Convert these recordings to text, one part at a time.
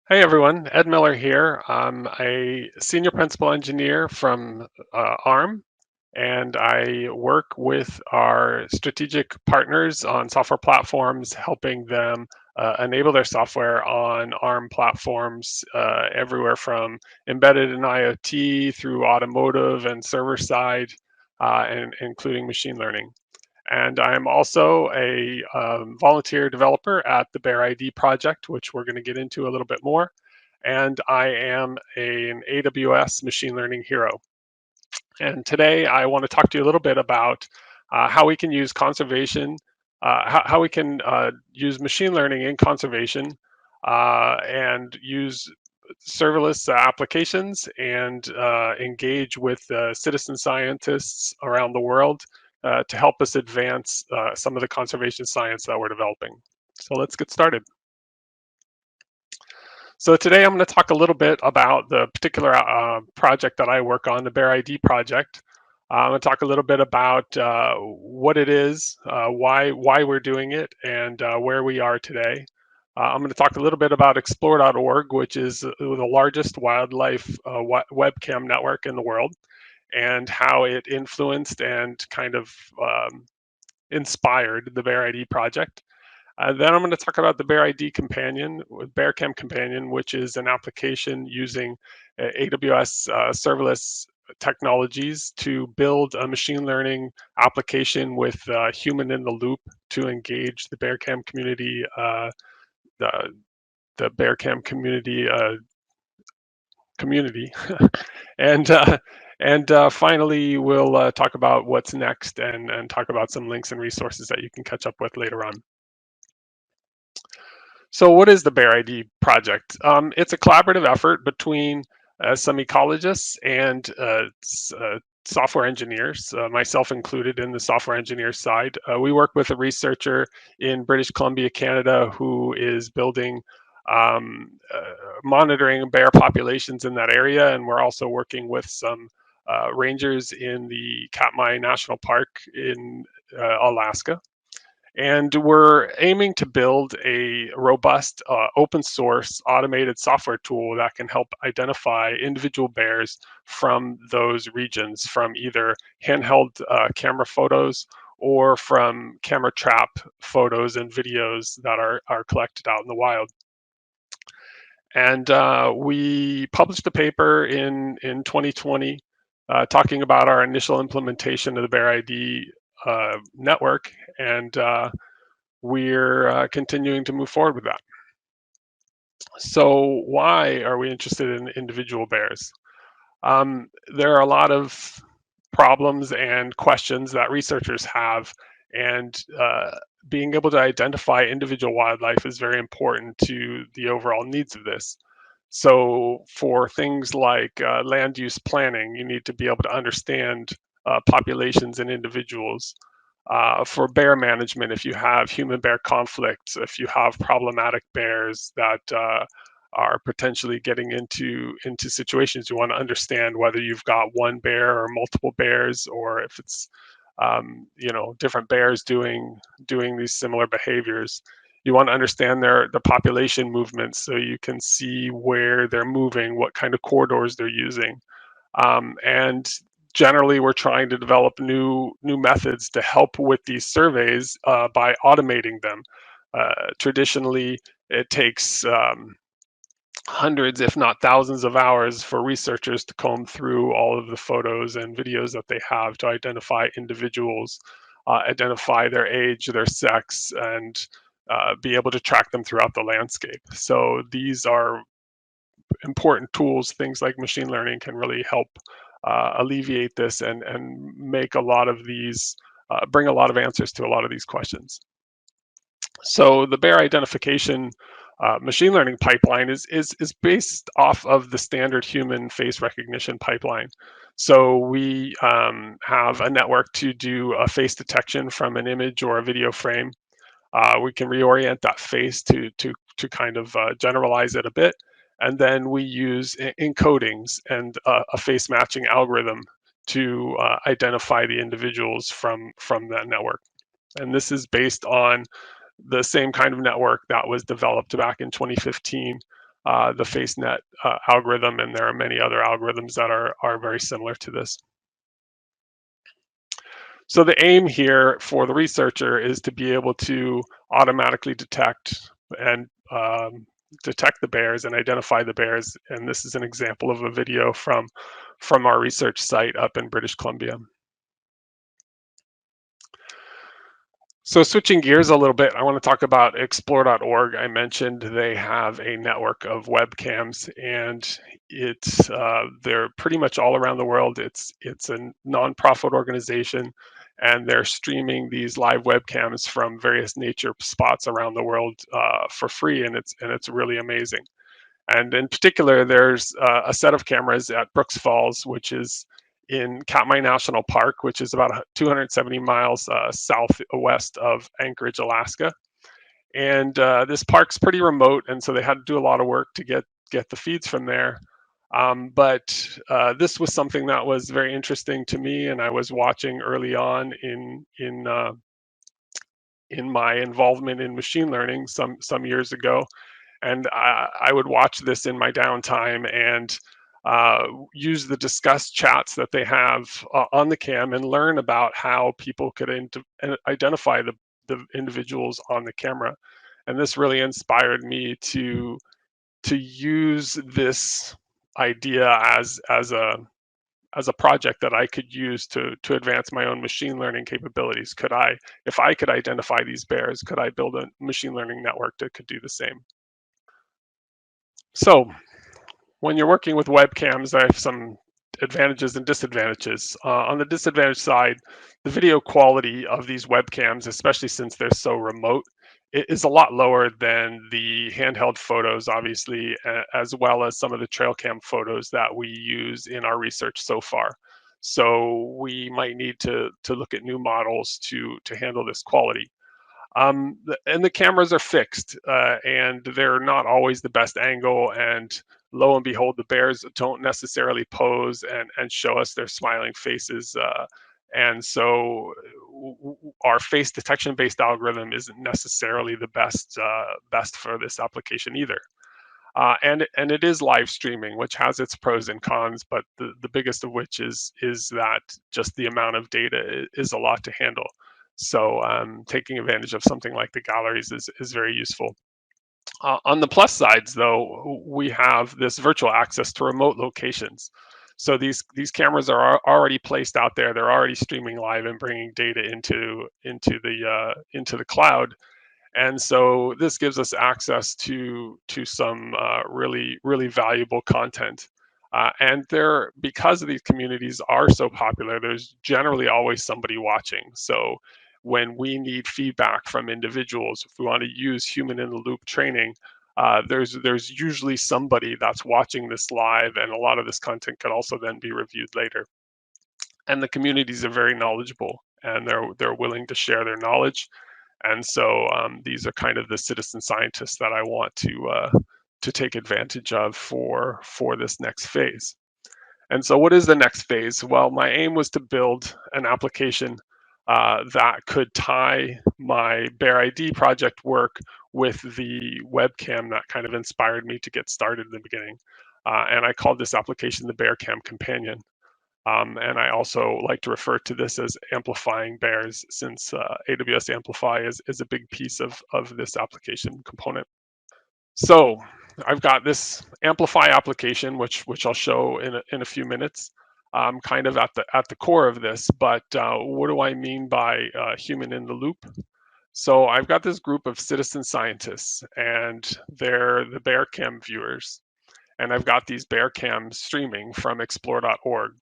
Hey everyone, Ed Miller here. I'm a senior principal engineer from ARM, and I work with our strategic partners on software platforms, helping them enable their software on ARM platforms everywhere from embedded in IoT through automotive and server side, and including machine learning. And I'm also a volunteer developer at the Bear ID project, which we're going to get into a little bit more. And I am an AWS machine learning hero. And today I want to talk to you a little bit about how we can use conservation, how we can use machine learning in conservation and use serverless applications and engage with citizen scientists around the world to help us advance some of the conservation science that we're developing. So let's get started. So today I'm going to talk a little bit about the particular project that I work on, the Bear ID project. I'm going to talk a little bit about what it is, why we're doing it, and where we are today. I'm going to talk a little bit about explore.org, which is the largest wildlife webcam network in the world, and how it influenced and kind of inspired the Bear ID project. Then I'm going to talk about the Bear ID Companion, Bearcam Companion, which is an application using AWS serverless technologies to build a machine learning application with human in the loop to engage the Bearcam community, the, the Bearcam community, and finally we'll talk about what's next and talk about some links and resources that you can catch up with later on. So what is the Bear ID project? It's a collaborative effort between some ecologists and software engineers, myself included in the software engineer side. We work with a researcher in British Columbia, Canada, who is building monitoring bear populations in that area, and we're also working with some rangers in the Katmai National Park in Alaska. And we're aiming to build a robust open source automated software tool that can help identify individual bears from those regions, from either handheld camera photos or from camera trap photos and videos that are collected out in the wild. And we published a paper in 2020 talking about our initial implementation of the Bear ID network, and we're continuing to move forward with that. So why are we interested in individual bears? There are a lot of problems and questions that researchers have, and being able to identify individual wildlife is very important to the overall needs of this. So for things like land use planning, you need to be able to understand populations and individuals. For bear management, if you have human-bear conflicts, if you have problematic bears that are potentially getting into situations, you want to understand whether you've got one bear or multiple bears, or if it's different bears doing these similar behaviors. You want to understand the population movements so you can see where they're moving, what kind of corridors they're using, and generally we're trying to develop new methods to help with these surveys by automating them. Traditionally, it takes hundreds, if not thousands of hours for researchers to comb through all of the photos and videos that they have to identify individuals, identify their age, their sex, and be able to track them throughout the landscape. So these are important tools. Things like machine learning can really help alleviate this and make a lot of these, bring a lot of answers to a lot of these questions. So the bear identification machine learning pipeline is based off of the standard human face recognition pipeline. So we have a network to do a face detection from an image or a video frame. We can reorient that face to kind of generalize it a bit. And then we use encodings and a face matching algorithm to identify the individuals from that network. And this is based on the same kind of network that was developed back in 2015, the FaceNet algorithm, and there are many other algorithms that are very similar to this. So the aim here for the researcher is to be able to automatically detect and detect the bears and identify the bears. And this is an example of a video from our research site up in British Columbia. So switching gears a little bit, I want to talk about explore.org. I mentioned they have a network of webcams, and they're pretty much all around the world. It's a nonprofit organization, and they're streaming these live webcams from various nature spots around the world for free, and it's really amazing. And in particular, there's a set of cameras at Brooks Falls, which is in Katmai National Park, which is about 270 miles southwest of Anchorage, Alaska. And this park's pretty remote, and so they had to do a lot of work to get the feeds from there. But this was something that was very interesting to me, and I was watching early on in my involvement in machine learning some years ago. And I would watch this in my downtime and use the discuss chats that they have on the cam and learn about how people could identify the individuals on the camera. And this really inspired me to use this idea as a project that I could use to advance my own machine learning capabilities. If I could identify these bears, could I build a machine learning network that could do the same? So when you're working with webcams, I have some advantages and disadvantages. On the disadvantage side, the video quality of these webcams, especially since they're so remote, is a lot lower than the handheld photos, obviously, as well as some of the trail cam photos that we use in our research so far. So we might need to look at new models to handle this quality. And the cameras are fixed, and they're not always the best angle. And lo and behold, the bears don't necessarily pose and show us their smiling faces. And so our face detection based algorithm isn't necessarily the best for this application either. And it is live streaming, which has its pros and cons, but the biggest of which is that just the amount of data is a lot to handle. So taking advantage of something like the galleries is very useful. On the plus sides, though, we have this virtual access to remote locations. So these cameras are already placed out there. They're already streaming live and bringing data into the cloud. And so this gives us access to some really valuable content. And because of these communities are so popular, there's generally always somebody watching. So when we need feedback from individuals, if we want to use human in the loop training, there's usually somebody that's watching this live, and a lot of this content can also then be reviewed later. And the communities are very knowledgeable, and they're willing to share their knowledge. And so these are kind of the citizen scientists that I want to take advantage of for this next phase. And so what is the next phase? Well, my aim was to build an application that could tie my Bear ID project work with the webcam that kind of inspired me to get started in the beginning. And I called this application the BearCam Companion. And I also like to refer to this as amplifying bears, since AWS Amplify is a big piece of this application component. So I've got this Amplify application, which I'll show in a few minutes, kind of at the core of this. But what do I mean by human in the loop? So I've got this group of citizen scientists, and they're the BearCam viewers. And I've got these BearCam streaming from explore.org.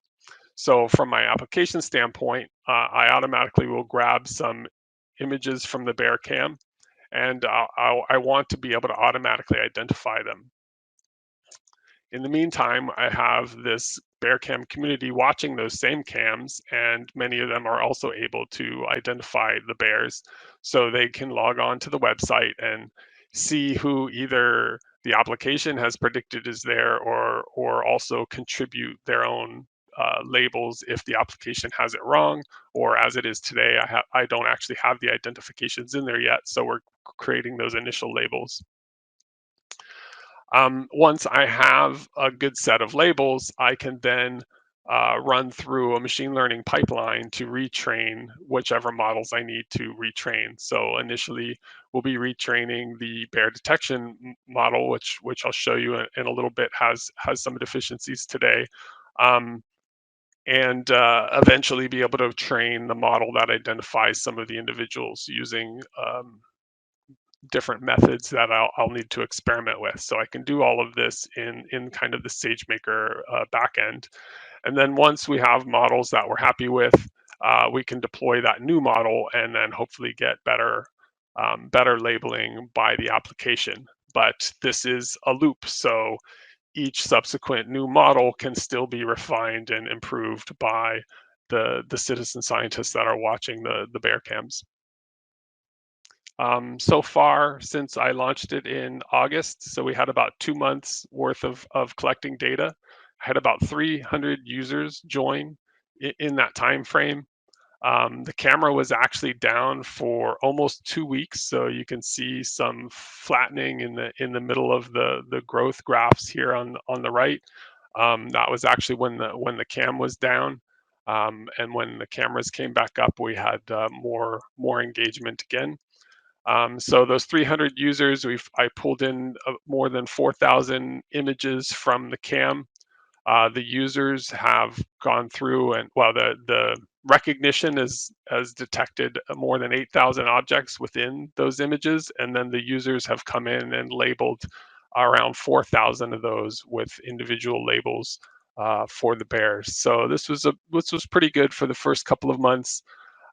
So from my application standpoint, I automatically will grab some images from the BearCam, and I want to be able to automatically identify them. In the meantime, I have this BearCam community watching those same cams, and many of them are also able to identify the bears, so they can log on to the website and see who either the application has predicted is there, or also contribute their own labels if the application has it wrong, or as it is today, I don't actually have the identifications in there yet, so we're creating those initial labels. Once I have a good set of labels, I can then run through a machine learning pipeline to retrain whichever models I need to retrain. So initially, we'll be retraining the bear detection model, which I'll show you in a little bit has some deficiencies today, um, and eventually be able to train the model that identifies some of the individuals using different methods that I'll need to experiment with. So I can do all of this in kind of the SageMaker backend. And then once we have models that we're happy with, we can deploy that new model and then hopefully get better labeling by the application. But this is a loop, so each subsequent new model can still be refined and improved by the citizen scientists that are watching the bear cams. So far, since I launched it in August, so we had about 2 months worth of collecting data. I had about 300 users join in that time frame. The camera was actually down for almost 2 weeks, so you can see some flattening in the middle of the growth graphs here on the right. That was actually when the cam was down, and when the cameras came back up, we had more engagement again. So those 300 users, I pulled in more than 4,000 images from the cam. The users have gone through and well, the recognition has detected more than 8,000 objects within those images, and then the users have come in and labeled around 4,000 of those with individual labels for the bears. So this was pretty good for the first couple of months.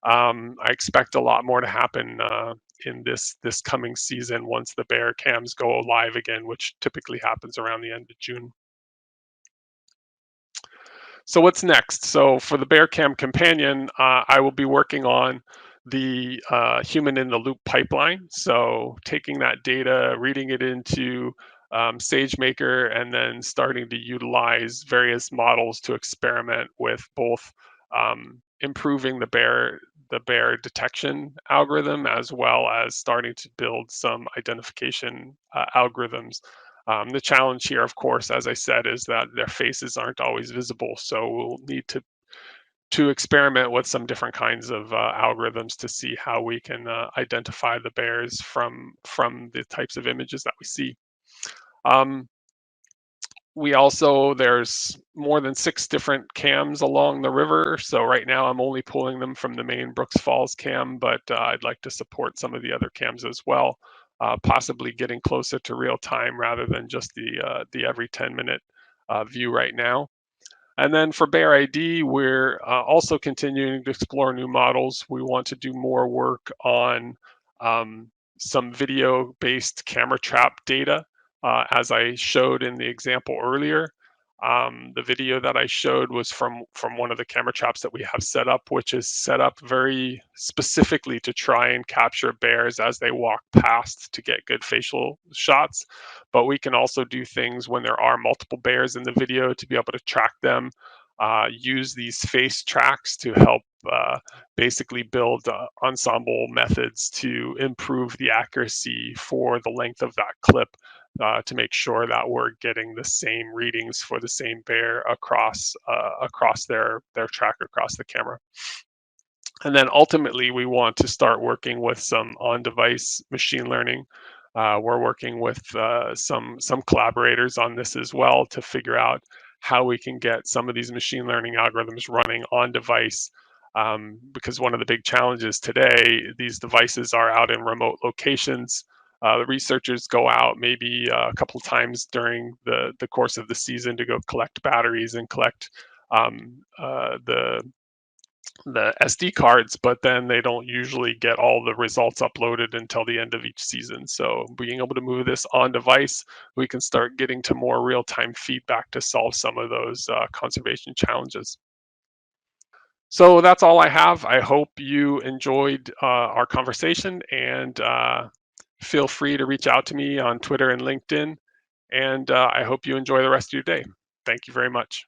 I expect a lot more to happen in this coming season once the bear cams go live again, which typically happens around the end of June. So what's next? So for the Bearcam companion, I will be working on the human in the loop pipeline. So taking that data, reading it into SageMaker, and then starting to utilize various models to experiment with both improving the bear detection algorithm, as well as starting to build some identification algorithms. The challenge here, of course, as I said, is that their faces aren't always visible. So we'll need to experiment with some different kinds of algorithms to see how we can identify the bears from the types of images that we see. Um, there's more than 6 different cams along the river. So right now I'm only pulling them from the main Brooks Falls cam, but I'd like to support some of the other cams as well, possibly getting closer to real time rather than just the every 10-minute view right now. And then for Bear ID, we're also continuing to explore new models. We want to do more work on some video-based camera trap data. As I showed in the example earlier, the video that I showed was from one of the camera traps that we have set up, which is set up very specifically to try and capture bears as they walk past to get good facial shots. But we can also do things when there are multiple bears in the video to be able to track them, use these face tracks to help basically build ensemble methods to improve the accuracy for the length of that clip, to make sure that we're getting the same readings for the same bear across their track across the camera. And then ultimately, we want to start working with some on-device machine learning. We're working with some collaborators on this as well to figure out how we can get some of these machine learning algorithms running on device. Because one of the big challenges today, these devices are out in remote locations. The researchers go out maybe a couple times during the course of the season to go collect batteries and collect the SD cards, but then they don't usually get all the results uploaded until the end of each season. So being able to move this on device, we can start getting to more real-time feedback to solve some of those conservation challenges. So that's all I have. I hope you enjoyed our conversation, and feel free to reach out to me on Twitter and LinkedIn. And I hope you enjoy the rest of your day. Thank you very much.